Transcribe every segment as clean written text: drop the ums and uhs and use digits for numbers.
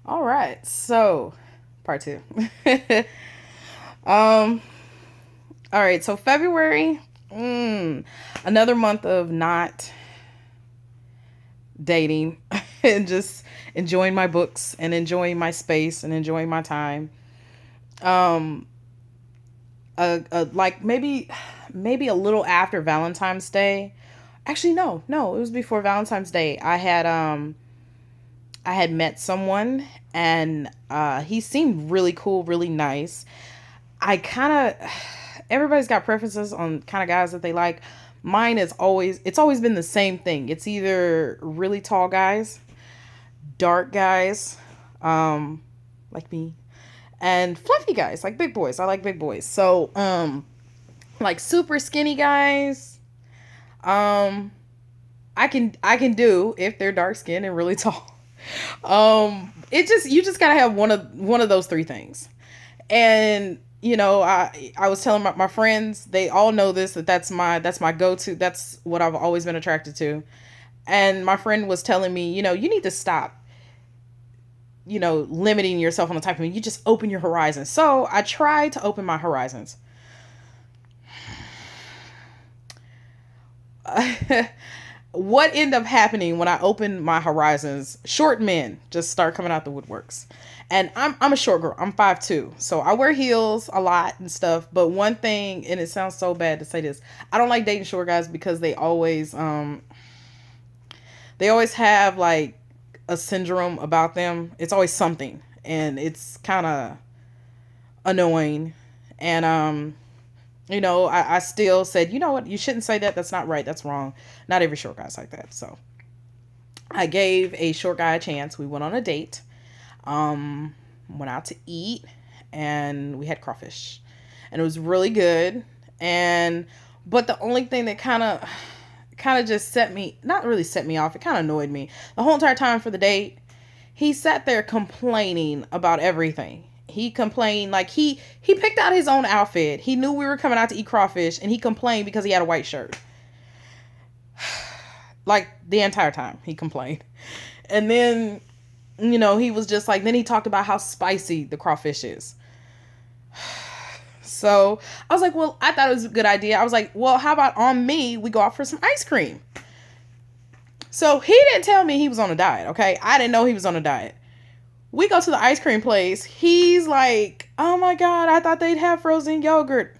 All right. So, part two. um. All right. So February, another month of not dating and just enjoying my books and enjoying my space and enjoying my time. Um. Like maybe a little after Valentine's Day. Actually, no, it was before Valentine's Day. I had met someone and he seemed really cool, really nice. I kind of everybody's got preferences on kind of guys that they like. Mine is always it's always been the same thing. It's either really tall guys, dark guys, um, like me, and fluffy guys, like big boys. I like big boys. So, like super skinny guys, um, I can do if they're dark skinned and really tall. It just you just gotta have one of those three things. And I was telling my friends, they all know this, that's my go-to, that's what I've always been attracted to. And my friend was telling me, you need to stop, limiting yourself on the type of you just open your horizons. So I tried to open my horizons. What ended up happening when I opened my horizons, short men just start coming out the woodworks. And I'm a short girl. I'm 5'2". So I wear heels a lot and stuff. But one thing, and it sounds so bad to say this, I don't like dating short guys because they always have like a syndrome about them. It's always something. And it's kind of annoying. And I still said, you know what, you shouldn't say that. That's not right. That's wrong. Not every short guy's like that. So I gave a short guy a chance. We went on a date, went out to eat, and we had crawfish, and it was really good. And but the only thing that kind of just set me, not really set me off, it kind of annoyed me the whole entire time for the date. He sat there complaining about everything. He complained like he picked out his own outfit. He knew we were coming out to eat crawfish, and he complained because he had a white shirt. Like the entire time he complained. And then he was just like, then he talked about how spicy the crawfish is. So I was like, well, I thought it was a good idea. I was like, well, how about on me, we go out for some ice cream? So he didn't tell me he was on a diet, okay? I didn't know he was on a diet. We go to the ice cream place. He's like, oh my God, I thought they'd have frozen yogurt.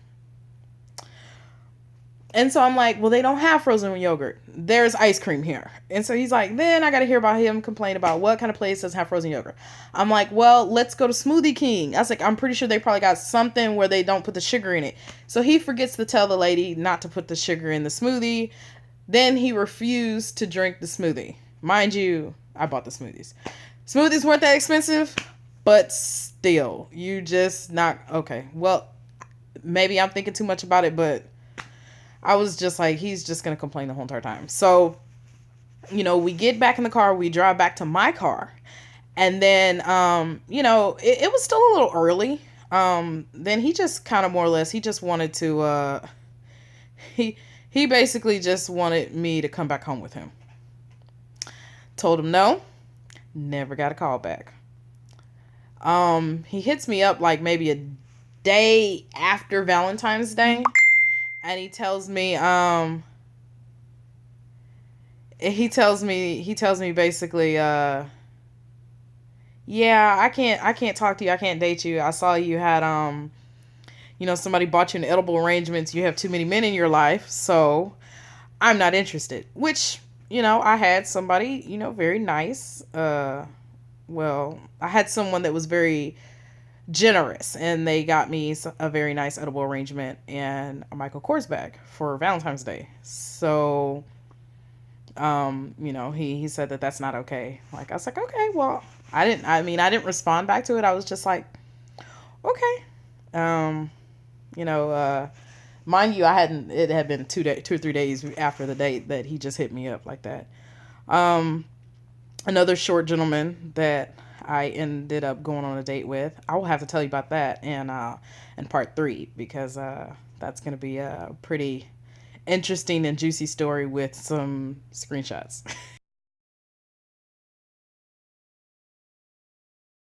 And so I'm like, well, they don't have frozen yogurt. There's ice cream here. And so he's like, then I got to hear about him complain about what kind of place doesn't have frozen yogurt. I'm like, well, let's go to Smoothie King. I was like, I'm pretty sure they probably got something where they don't put the sugar in it. So he forgets to tell the lady not to put the sugar in the smoothie. Then he refused to drink the smoothie. Mind you, I bought the smoothies. Smoothies weren't that expensive, but still, you just not okay. Well, maybe I'm thinking too much about it, but I was just like, he's just gonna complain the whole entire time. So, we get back in the car, we drive back to my car, and then, it was still a little early. Then he just kind of more or less, he just wanted to, he he basically just wanted me to come back home with him. Told him no, never got a call back. He hits me up like maybe a day after Valentine's Day, and he tells me basically, yeah, I can't talk to you, I can't date you. I saw you had somebody bought you an edible arrangements, you have too many men in your life, so I'm not interested. Which, I had somebody, very nice. Well, I had someone that was very generous, and they got me a very nice edible arrangement and a Michael Kors bag for Valentine's Day. So, he said that that's not okay. Like, I was like, okay, well, I didn't respond back to it. I was just like, okay. Um, you know, uh, Mind you, it had been 2 or 3 days after the date that he just hit me up like that. Um, Another short gentleman that I ended up going on a date with. I will have to tell you about that in part three, because that's gonna be a pretty interesting and juicy story with some screenshots.